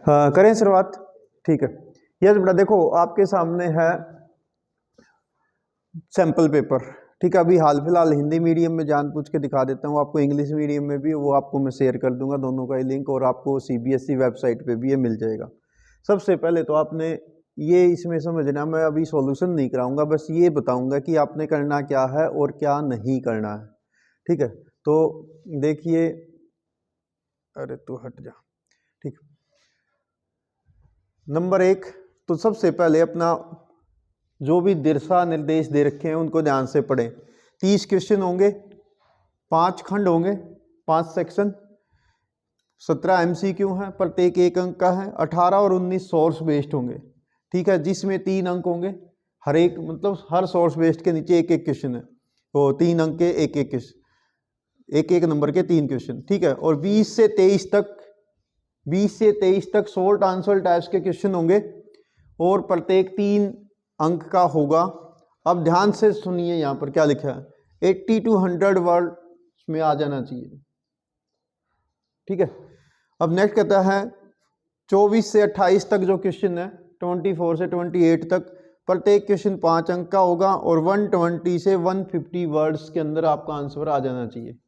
हाँ, करें शुरुआत। ठीक है। यस बेटा, देखो आपके सामने है सैंपल पेपर। ठीक है, अभी हाल फिलहाल हिंदी मीडियम में जान पूछ के दिखा देता हूँ आपको, इंग्लिश मीडियम में भी वो आपको मैं शेयर कर दूंगा दोनों का ही लिंक, और आपको सीबीएसई वेबसाइट पे भी ये मिल जाएगा। सबसे पहले तो आपने ये इसमें समझना, मैं अभी सॉल्यूशन नहीं कराऊंगा, बस ये बताऊंगा कि आपने करना क्या है और क्या नहीं करना है। ठीक है, तो देखिए, अरे तू हट जा। ठीक, नंबर 1, तो सबसे पहले अपना जो भी दिशा निर्देश दे रखे हैं उनको ध्यान से पढ़ें। 30 क्वेश्चन होंगे, 5 खंड होंगे, 5 सेक्शन, 17 एमसीक्यू हैं, प्रत्येक 1 अंक का है। 18 और 19 सोर्स बेस्ड होंगे। ठीक है, जिसमें 3 अंक होंगे हर एक, मतलब हर सोर्स बेस्ड के नीचे एक एक क्वेश्चन है, तो 3 अंक के एक एक क्वेश्चन, एक एक नंबर के 3 क्वेश्चन। ठीक है, और 20 से 23 तक शॉर्ट आंसर टाइप्स के क्वेश्चन होंगे, और प्रत्येक 3 अंक का होगा। अब ध्यान से सुनिए, यहाँ पर क्या लिखा है, 80 to 100 वर्ड में आ जाना चाहिए। ठीक है, अब नेक्स्ट कहता है 24 से 28 तक जो क्वेश्चन है, 24 से 28 तक, प्रत्येक क्वेश्चन 5 अंक का होगा, और 120 से 150 वर्ड्स के अंदर आपका आंसर आ जाना चाहिए।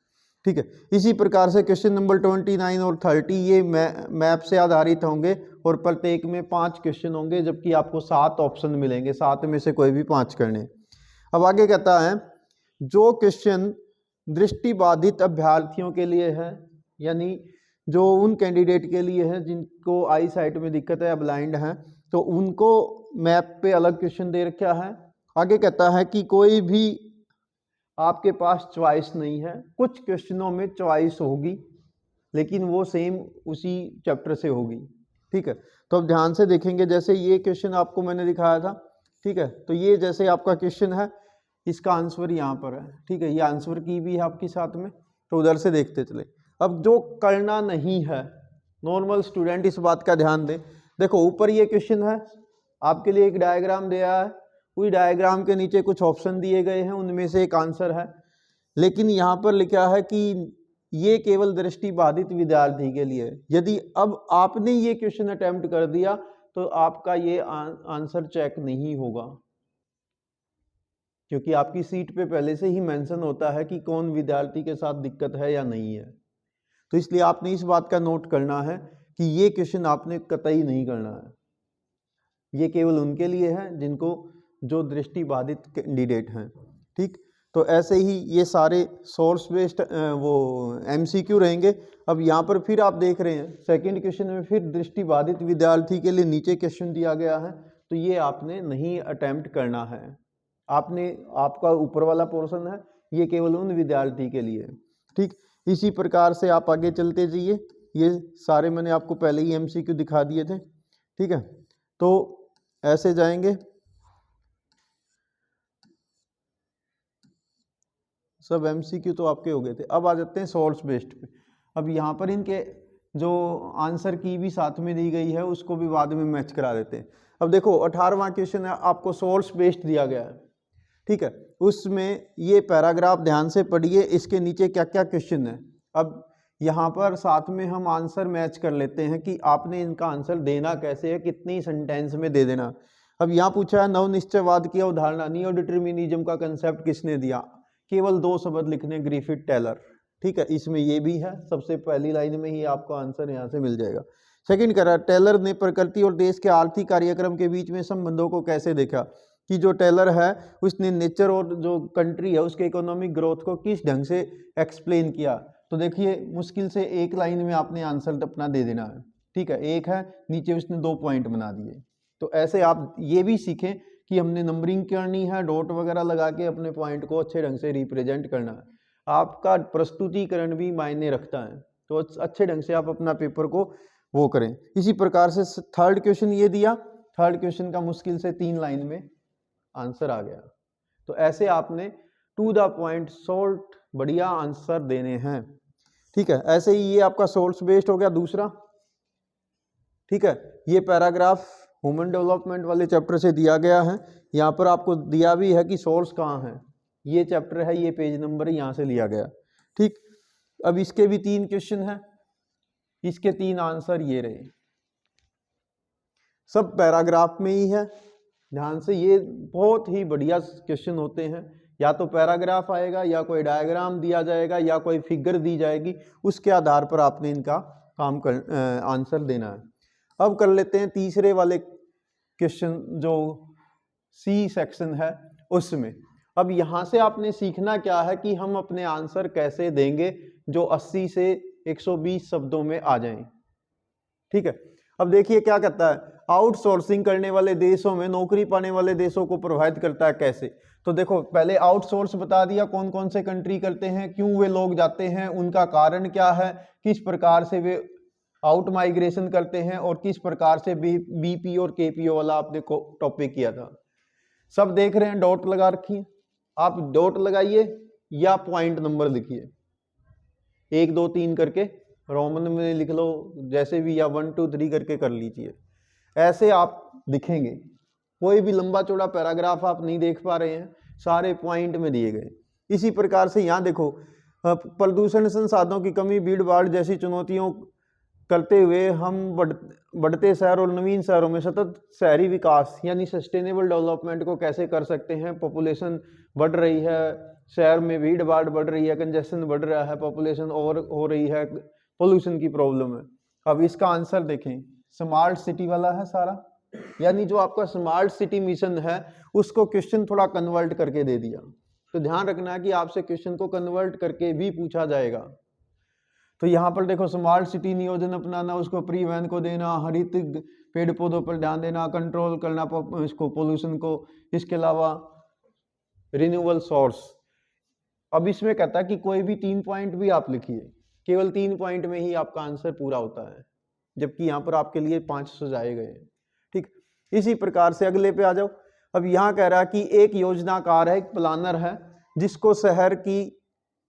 ठीक है, इसी प्रकार से क्वेश्चन नंबर 29 और 30 ये मैप से आधारित होंगे, और प्रत्येक में 5 क्वेश्चन होंगे, जबकि आपको 7 ऑप्शन मिलेंगे, 7 में से कोई भी 5 करने। अब आगे कहता है जो क्वेश्चन दृष्टिबाधित अभ्यर्थियों के लिए है, यानी जो उन कैंडिडेट के लिए है जिनको आई साइट में दिक्कत है या ब्लाइंड है, तो उनको मैप पे अलग क्वेश्चन दे रखा है। आगे कहता है कि कोई भी आपके पास चॉइस नहीं है, कुछ क्वेश्चनों में चॉइस होगी लेकिन वो सेम उसी चैप्टर से होगी। ठीक है, तो अब ध्यान से देखेंगे, जैसे ये क्वेश्चन आपको मैंने दिखाया था। ठीक है, तो ये जैसे आपका क्वेश्चन है, इसका आंसर यहाँ पर है। ठीक है, ये आंसर की भी है आपके साथ में, तो उधर से देखते चले। अब जो करना नहीं है, नॉर्मल स्टूडेंट इस बात का ध्यान दे। देखो ऊपर ये क्वेश्चन है, आपके लिए एक डायग्राम दिया है, उस डायग्राम के नीचे कुछ ऑप्शन दिए गए हैं, उनमें से एक आंसर है, लेकिन यहाँ पर लिखा है कि ये केवल दृष्टिबाधित विद्यार्थी के लिए। यदि अब आपने ये क्वेश्चन अटेम्प्ट कर दिया तो आपका ये आंसर चेक नहीं होगा, क्योंकि आपकी सीट पे पहले से ही मेंशन होता है कि कौन विद्यार्थी के साथ दिक्कत है या नहीं है। तो इसलिए आपने इस बात का नोट करना है कि ये क्वेश्चन आपने कतई नहीं करना है, ये केवल उनके लिए है जिनको जो दृष्टिबाधित कैंडिडेट हैं। ठीक, तो ऐसे ही ये सारे सोर्स बेस्ड वो एमसीक्यू रहेंगे। अब यहाँ पर फिर आप देख रहे हैं सेकंड क्वेश्चन में फिर दृष्टिबाधित विद्यार्थी के लिए नीचे क्वेश्चन दिया गया है, तो ये आपने नहीं अटेम्प्ट करना है। आपने, आपका ऊपर वाला पोर्शन है ये केवल उन विद्यार्थी के लिए। ठीक, इसी प्रकार से आप आगे चलते जाइए, ये सारे मैंने आपको पहले ही एमसीक्यू दिखा दिए थे। ठीक है, तो ऐसे जाएंगे, सब एमसीक्यू तो आपके हो गए थे। अब आ जाते हैं सोर्स बेस्ड पे। अब यहाँ पर इनके जो आंसर की भी साथ में दी गई है उसको भी बाद में मैच करा देते हैं। अब देखो 18वां क्वेश्चन है, आपको सोर्स बेस्ड दिया गया है। ठीक है, उसमें ये पैराग्राफ ध्यान से पढ़िए, इसके नीचे क्या क्या क्वेश्चन है। अब यहाँ पर साथ में हम आंसर मैच कर लेते हैं कि आपने इनका आंसर देना कैसे है, कितनी सेंटेंस में दे देना। अब यहाँ पूछा है नवनिश्चयवाद की अवधारणा, नियो डिटर्मिनिज्म का कंसेप्ट किसने दिया, केवल 2 शब्द लिखने, ग्रिफिथ टेलर। ठीक है, इसमें ये भी है, सबसे पहली लाइन में ही आपका आंसर यहाँ से मिल जाएगा। सेकंड कह रहा है टेलर ने प्रकृति और देश के आर्थिक कार्यक्रम के बीच में संबंधों को कैसे देखा, कि जो टेलर है उसने नेचर और जो कंट्री है उसके इकोनॉमिक ग्रोथ को किस ढंग से एक्सप्लेन किया। तो देखिए मुश्किल से एक लाइन में आपने आंसर अपना दे देना है। ठीक है, एक है, नीचे उसने 2 पॉइंट बना दिए। तो ऐसे आप ये भी सीखें कि हमने नंबरिंग करनी है, डॉट वगैरह लगा के अपने पॉइंट को अच्छे ढंग से रिप्रेजेंट करना है। आपका प्रस्तुतिकरण भी मायने रखता है, तो अच्छे ढंग से आप अपना पेपर को वो करें। इसी प्रकार से थर्ड क्वेश्चन ये दिया, थर्ड क्वेश्चन का मुश्किल से 3 लाइन में आंसर आ गया। तो ऐसे आपने टू द पॉइंट शॉर्ट बढ़िया आंसर देने हैं। ठीक है, ऐसे ही ये आपका सोर्स बेस्ड हो गया दूसरा। ठीक है, ये पैराग्राफ ह्यूमन डेवलपमेंट वाले चैप्टर से दिया गया है। यहाँ पर आपको दिया भी है कि सोर्स कहाँ है, ये चैप्टर है, ये पेज नंबर यहाँ से लिया गया। ठीक, अब इसके भी 3 क्वेश्चन हैं, इसके 3 आंसर ये रहे। सब पैराग्राफ में ही है। ध्यान से, ये बहुत ही बढ़िया क्वेश्चन होते हैं। या तो पैराग्राफ आएगा, या कोई डायग्राम दिया जाएगा, या कोई फिगर दी जाएगी, उसके आधार पर आपने इनका काम कर आंसर देना है। अब कर लेते हैं तीसरे वाले क्वेश्चन, जो सी सेक्शन है उसमें। अब यहाँ से आपने सीखना क्या है कि हम अपने आंसर कैसे देंगे जो 80 से 120 शब्दों में आ जाएं। ठीक है, अब देखिए क्या कहता है, आउटसोर्सिंग करने वाले देशों में नौकरी पाने वाले देशों को प्रभावित करता है कैसे। तो देखो, पहले आउटसोर्स बता दिया, कौन कौन से कंट्री करते हैं, क्यों वे लोग जाते हैं, उनका कारण क्या है, किस प्रकार से वे आउट माइग्रेशन करते हैं, और किस प्रकार से बीपी और केपीओ वाला आपने टॉपिक किया था। सब देख रहे हैं, डॉट लगा रखी है, आप डॉट लगाइए या पॉइंट नंबर लिखिए, 1 2 3 करके रोमन में लिख लो, जैसे भी, या 1 2 3 करके कर लीजिए। ऐसे आप लिखेंगे। कोई भी लंबा चौड़ा पैराग्राफ आप नहीं देख पा रहे हैं, सारे पॉइंट में दिए गए। इसी प्रकार से यहाँ देखो, प्रदूषण, संसाधनों की कमी, भीड़ भाड़ जैसी चुनौतियों करते हुए हम बढ़ते शहर और नवीन शहरों में सतत शहरी विकास यानी सस्टेनेबल डेवलपमेंट को कैसे कर सकते हैं। पॉपुलेशन बढ़ रही है, शहर में भीड़ भाड़ बढ़ रही है, कंजेशन बढ़ रहा है, पॉपुलेशन ओवर हो रही है, पोल्यूशन की प्रॉब्लम है। अब इसका आंसर देखें, स्मार्ट सिटी वाला है सारा, यानी जो आपका स्मार्ट सिटी मिशन है उसको क्वेश्चन थोड़ा कन्वर्ट करके दे दिया। तो ध्यान रखना है कि आपसे क्वेश्चन को कन्वर्ट करके भी पूछा जाएगा। तो यहाँ पर देखो, स्मार्ट सिटी नियोजन अपनाना, उसको प्री वैन को देना, हरित पेड़ पौधों पर ध्यान देना, कंट्रोल करना इसको पोल्यूशन को, इसके अलावा रिन्यूएबल सोर्स। अब इसमें कहता है कि कोई भी 3 पॉइंट भी आप लिखिए, केवल 3 पॉइंट में ही आपका आंसर पूरा होता है, जबकि यहाँ पर आपके लिए 5 सुझाए गए हैं। ठीक, इसी प्रकार से अगले पे आ जाओ। अब यहाँ कह रहा है कि एक योजनाकार है, एक प्लानर है, जिसको शहर की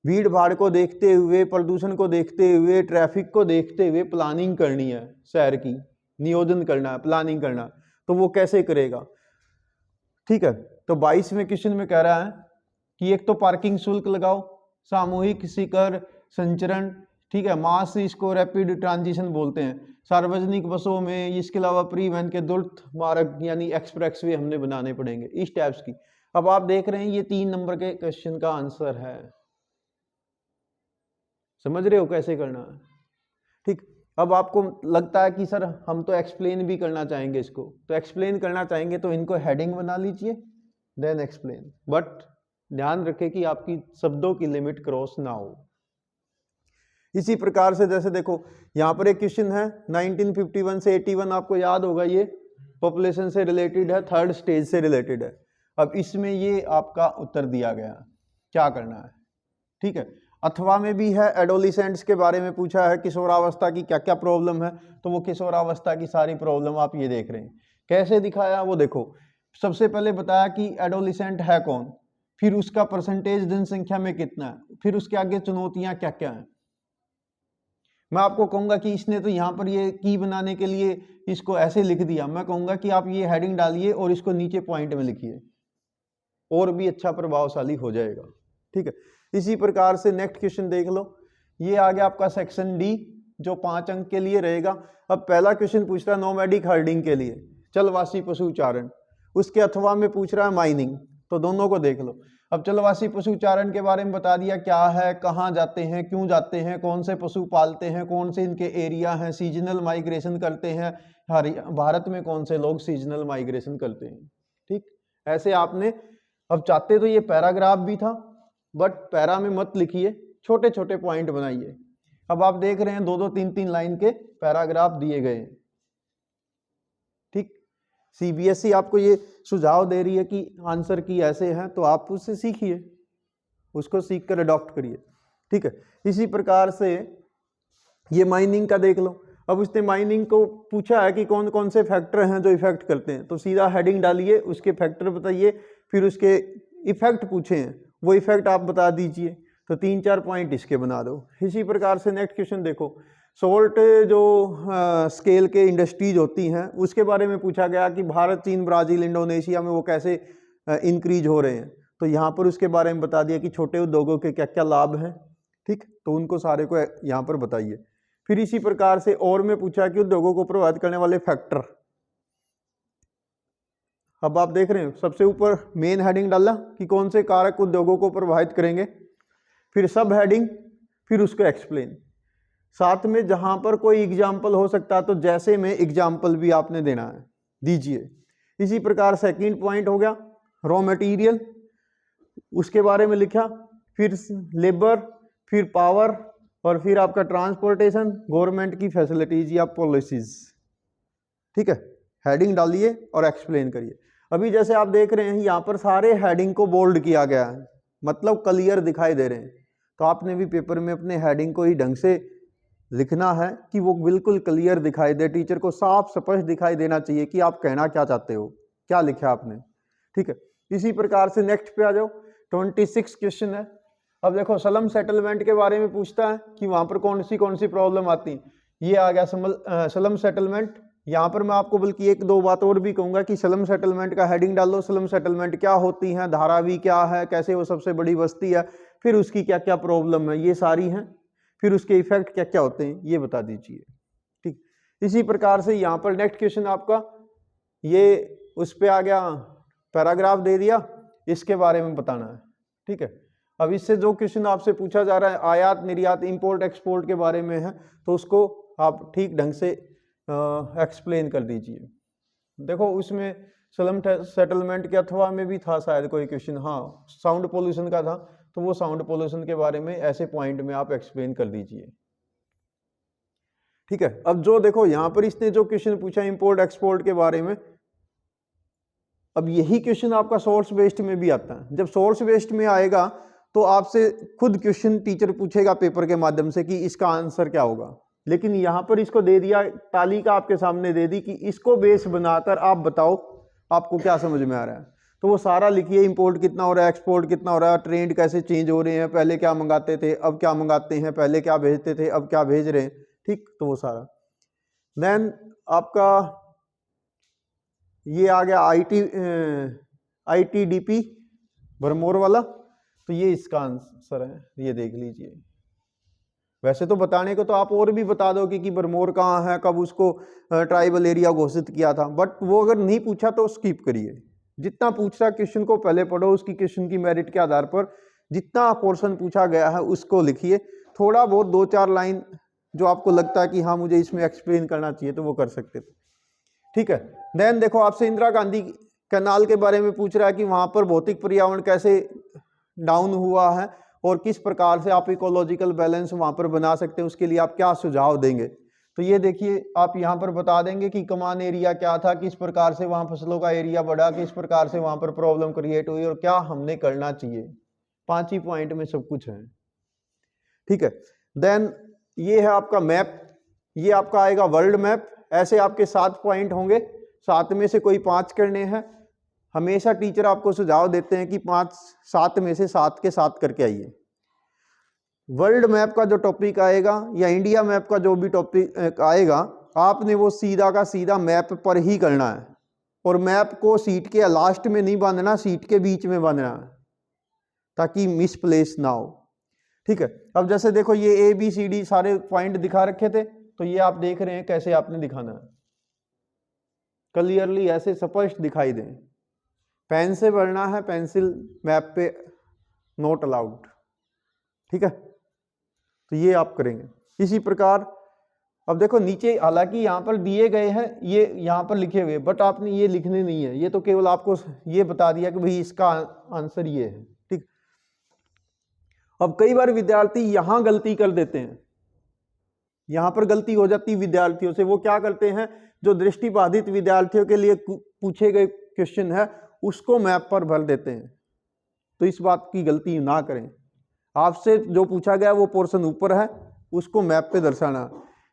भीड़ भाड़ को देखते हुए, प्रदूषण को देखते हुए, ट्रैफिक को देखते हुए प्लानिंग करनी है, शहर की नियोजन करना है, प्लानिंग करना। तो वो कैसे करेगा। ठीक है, तो 22वें क्वेश्चन में कह रहा है कि एक तो पार्किंग शुल्क लगाओ, सामूहिक शिखर संचरण, ठीक है, मास इसको रैपिड ट्रांजिशन बोलते हैं, सार्वजनिक बसों में, इसके अलावा प्री वैन के द्रुत मार्ग यानी एक्सप्रेस वे हमने बनाने पड़ेंगे, इस टाइप्स की। अब आप देख रहे हैं ये 3 नंबर के क्वेश्चन का आंसर है। समझ रहे हो कैसे करना है। ठीक, अब आपको लगता है कि सर हम तो एक्सप्लेन भी करना चाहेंगे इसको, तो एक्सप्लेन करना चाहेंगे तो इनको हेडिंग बना लीजिए, देन एक्सप्लेन। बट ध्यान रखें कि आपकी शब्दों की लिमिट क्रॉस ना हो। इसी प्रकार से जैसे देखो, यहाँ पर एक क्वेश्चन है 1951 से 81, आपको याद होगा, ये पॉपुलेशन से रिलेटेड है, 3rd स्टेज से रिलेटेड है। अब इसमें ये आपका उत्तर दिया गया, क्या करना है। ठीक है, अथवा में भी है, एडोलिसेंट्स के बारे में पूछा है, किशोरावस्था की क्या क्या प्रॉब्लम है, तो वो किशोरावस्था की सारी प्रॉब्लम आप ये देख रहे हैं। कैसे दिखाया वो देखो, सबसे पहले बताया कि एडोलिसेंट है कौन, फिर उसका परसेंटेज जनसंख्या में कितना है, फिर उसके आगे चुनौतियां क्या क्या हैं। मैं आपको कहूंगा कि इसने तो यहाँ पर ये की बनाने के लिए इसको ऐसे लिख दिया, मैं कहूंगा कि आप ये हेडिंग डालिए और इसको नीचे पॉइंट में लिखिए, और भी अच्छा प्रभावशाली हो जाएगा। ठीक है, इसी प्रकार से नेक्स्ट क्वेश्चन देख लो, ये आ गया आपका सेक्शन डी, जो 5 अंक के लिए रहेगा। अब पहला क्वेश्चन पूछ रहा है नोमैडिक हर्डिंग के लिए, चलवासी पशु चारण, उसके अथवा में पूछ रहा है माइनिंग, तो दोनों को देख लो। अब चलवासी पशु चारण के बारे में बता दिया, क्या है, कहाँ जाते हैं, क्यों जाते हैं, कौन से पशु पालते हैं, कौन से इनके एरिया हैं, सीजनल माइग्रेशन करते हैं, भारत में कौन से लोग सीजनल माइग्रेशन करते हैं। ठीक, ऐसे आपने, अब चाहते तो ये पैराग्राफ भी था, बट पैरा में मत लिखिए, छोटे छोटे पॉइंट बनाइए। अब आप देख रहे हैं 2-2 3-3 लाइन के पैराग्राफ दिए गए हैं। ठीक, सीबीएसई आपको ये सुझाव दे रही है कि आंसर की ऐसे हैं, तो आप उससे सीखिए, उसको सीख कर अडॉप्ट करिए। ठीक है, इसी प्रकार से ये माइनिंग का देख लो। अब उसने माइनिंग को पूछा है कि कौन कौन से फैक्टर हैं जो इफेक्ट करते हैं, तो सीधा हेडिंग डालिए, उसके फैक्टर बताइए, फिर उसके इफेक्ट पूछे हैं, वो इफेक्ट आप बता दीजिए, तो 3-4 पॉइंट इसके बना दो। इसी प्रकार से नेक्स्ट क्वेश्चन देखो, सोल्ट जो स्केल के इंडस्ट्रीज होती हैं उसके बारे में पूछा गया कि भारत, चीन, ब्राज़ील, इंडोनेशिया में वो कैसे इंक्रीज हो रहे हैं, तो यहाँ पर उसके बारे में बता दिया कि छोटे उद्योगों के क्या क्या लाभ हैं। ठीक, तो उनको सारे को यहाँ पर बताइए। फिर इसी प्रकार से और में पूछा कि उद्योगों को प्रभावित करने वाले फैक्टर, अब आप देख रहे हैं सबसे ऊपर मेन हेडिंग डाला कि कौन से कारक उद्योगों को प्रभावित करेंगे, फिर सब हेडिंग, फिर उसको एक्सप्लेन, साथ में जहां पर कोई एग्जाम्पल हो सकता है तो जैसे में एग्जाम्पल भी आपने देना है, दीजिए। इसी प्रकार सेकंड पॉइंट हो गया रॉ मटेरियल, उसके बारे में लिखा, फिर लेबर, फिर पावर, और फिर आपका ट्रांसपोर्टेशन, गवर्नमेंट की फैसिलिटीज या पॉलिसीज। ठीक है, हेडिंग डालिए और एक्सप्लेन करिए। अभी जैसे आप देख रहे हैं यहाँ पर सारे हेडिंग को बोल्ड किया गया है, मतलब क्लियर दिखाई दे रहे हैं। तो आपने भी पेपर में अपने हेडिंग को ही ढंग से लिखना है कि वो बिल्कुल क्लियर दिखाई दे, टीचर को साफ स्पष्ट दिखाई देना चाहिए कि आप कहना क्या चाहते हो, क्या लिखा आपने। ठीक है, इसी प्रकार से नेक्स्ट पे आ जाओ। 26 क्वेश्चन है। अब देखो स्लम सेटलमेंट के बारे में पूछता है कि वहां पर कौन सी प्रॉब्लम आती। ये आ गया स्लम सेटलमेंट। यहाँ पर मैं आपको बल्कि एक दो बात और भी कहूंगा कि स्लम सेटलमेंट का हेडिंग डाल दो, स्लम सेटलमेंट क्या होती है, धारावी क्या है, कैसे वो सबसे बड़ी बस्ती है, फिर उसकी क्या क्या प्रॉब्लम है, ये सारी हैं, फिर उसके इफेक्ट क्या क्या होते हैं ये बता दीजिए। ठीक, इसी प्रकार से यहाँ पर नेक्स्ट क्वेश्चन आपका ये उस पर आ गया, पैराग्राफ दे दिया, इसके बारे में बताना है। ठीक है, अब इससे जो क्वेश्चन आपसे पूछा जा रहा है आयात निर्यात इंपोर्ट एक्सपोर्ट के बारे में है, तो उसको आप ठीक ढंग से एक्सप्लेन कर दीजिए। देखो उसमें स्लम सेटलमेंट के अथवा में भी था शायद कोई क्वेश्चन, हाँ साउंड पोल्यूशन का था, तो वो साउंड पोल्यूशन के बारे में ऐसे पॉइंट में आप एक्सप्लेन कर दीजिए। ठीक है, अब जो देखो यहाँ पर इसने जो क्वेश्चन पूछा इंपोर्ट एक्सपोर्ट के बारे में, अब यही क्वेश्चन आपका सोर्स बेस्ड में भी आता है। जब सोर्स बेस्ड में आएगा तो आपसे खुद क्वेश्चन टीचर पूछेगा पेपर के माध्यम से कि इसका आंसर क्या होगा, लेकिन यहाँ पर इसको दे दिया, तालिका आपके सामने दे दी कि इसको बेस बनाकर आप बताओ आपको क्या समझ में आ रहा है। तो वो सारा लिखिए, इंपोर्ट कितना हो रहा है, एक्सपोर्ट कितना हो रहा है, ट्रेंड कैसे चेंज हो रहे हैं, पहले क्या मंगाते थे अब क्या मंगाते हैं, पहले क्या भेजते थे अब क्या भेज रहे हैं। ठीक, तो वो सारा। देन आपका ये आ गया ITDP भरमौर वाला, तो ये इसका आंसर है, ये देख लीजिए। वैसे तो बताने को तो आप और भी बता दोगे कि भरमौर कहाँ है, कब उसको ट्राइबल एरिया घोषित किया था, बट वो अगर नहीं पूछा तो स्किप करिए। जितना पूछा क्वेश्चन को पहले पढ़ो, उसकी क्वेश्चन की मेरिट के आधार पर जितना पोर्शन पूछा गया है उसको लिखिए। थोड़ा बहुत 2-4 लाइन जो आपको लगता है कि हाँ मुझे इसमें एक्सप्लेन करना चाहिए तो वो कर सकते थे। ठीक है, देन देखो आपसे इंदिरा गांधी कैनाल के बारे में पूछ रहा है कि वहां पर भौतिक पर्यावरण कैसे डाउन हुआ है और किस प्रकार से आप इकोलॉजिकल बैलेंस वहां पर बना सकते हैं, उसके लिए आप क्या सुझाव देंगे। तो ये देखिए आप यहाँ पर बता देंगे कि कमान एरिया क्या था, किस प्रकार से वहां फसलों का एरिया बढ़ा, किस प्रकार से वहां पर प्रॉब्लम क्रिएट हुई और क्या हमने करना चाहिए। 5 ही पॉइंट में सब कुछ है। ठीक है, देन ये है आपका मैप, ये आपका आएगा वर्ल्ड मैप। ऐसे आपके 7 पॉइंट होंगे, 7 में से कोई 5 करने हैं। हमेशा टीचर आपको सुझाव देते हैं कि 7 में से 7 के 7 करके आइए। वर्ल्ड मैप का जो टॉपिक आएगा या इंडिया मैप का जो भी टॉपिक आएगा, आपने वो सीधा का सीधा मैप पर ही करना है, और मैप को सीट के लास्ट में नहीं बांधना, सीट के बीच में बांधना है ताकि मिसप्लेस ना हो। ठीक है, अब जैसे देखो ये ABCD सारे पॉइंट दिखा रखे थे, तो ये आप देख रहे हैं कैसे आपने दिखाना है, क्लियरली ऐसे स्पष्ट दिखाई दे। पेन से बढ़ना है, पेंसिल मैप पे नॉट अलाउड। ठीक है, तो ये आप करेंगे इसी प्रकार। अब देखो नीचे हालांकि यहाँ पर दिए गए हैं, ये यहाँ पर लिखे हुए, बट आपने ये लिखने नहीं है, ये तो केवल आपको ये बता दिया कि भाई इसका आंसर ये है। ठीक, अब कई बार विद्यार्थी यहाँ गलती कर देते हैं, यहाँ पर गलती हो जाती है विद्यार्थियों से। वो क्या करते हैं, जो दृष्टिबाधित विद्यार्थियों के लिए पूछे गए क्वेश्चन है उसको मैप पर भर देते हैं। तो इस बात की गलती ना करें, आपसे जो पूछा गया वो पोर्शन ऊपर है, उसको मैप पे दर्शाना।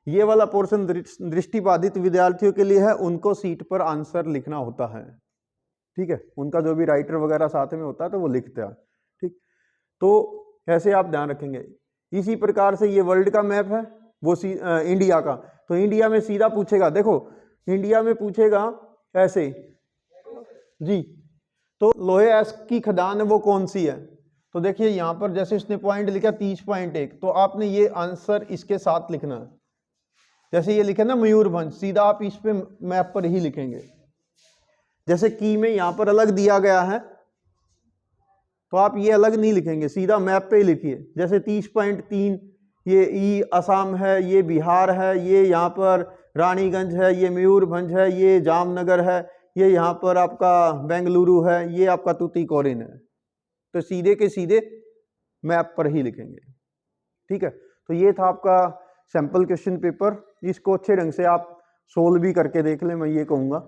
ये वाला पोर्शन दृष्टिबाधित विद्यार्थियों के लिए है, उनको सीट पर आंसर लिखना होता है। ठीक है, उनका जो भी राइटर वगैरह साथ में होता है तो वो लिखते हैं। ठीक, तो ऐसे आप ध्यान रखेंगे। इसी प्रकार से ये वर्ल्ड का मैप है, वो इंडिया का, तो इंडिया में सीधा पूछेगा। देखो इंडिया में पूछेगा ऐसे जी, तो लोहे एस्क की खदान है वो कौन सी है, तो देखिए यहाँ पर जैसे उसने पॉइंट लिखा 30.1, तो आपने ये आंसर इसके साथ लिखना है। जैसे ये लिखे ना मयूरभंज, सीधा आप इस पे मैप पर ही लिखेंगे। जैसे की में यहाँ पर अलग दिया गया है तो आप ये अलग नहीं लिखेंगे, सीधा मैप पे ही लिखिए। जैसे 30.3 ये ई असम है, ये बिहार है, ये यहाँ पर रानीगंज है, ये मयूरभंज है, ये जामनगर है, ये यहाँ पर आपका बेंगलुरु है, ये आपका तूतीकोरिन है। तो सीधे के सीधे मैप पर ही लिखेंगे। ठीक है, तो ये था आपका सैंपल क्वेश्चन पेपर। इसको अच्छे ढंग से आप सोल्व भी करके देख लें, मैं ये कहूँगा।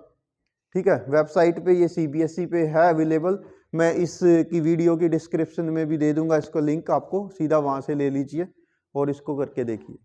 ठीक है, वेबसाइट पे ये CBSE पे है अवेलेबल, मैं इस की वीडियो की डिस्क्रिप्शन में भी दे दूंगा इसका लिंक, आपको सीधा वहाँ से ले लीजिए और इसको करके देखिए।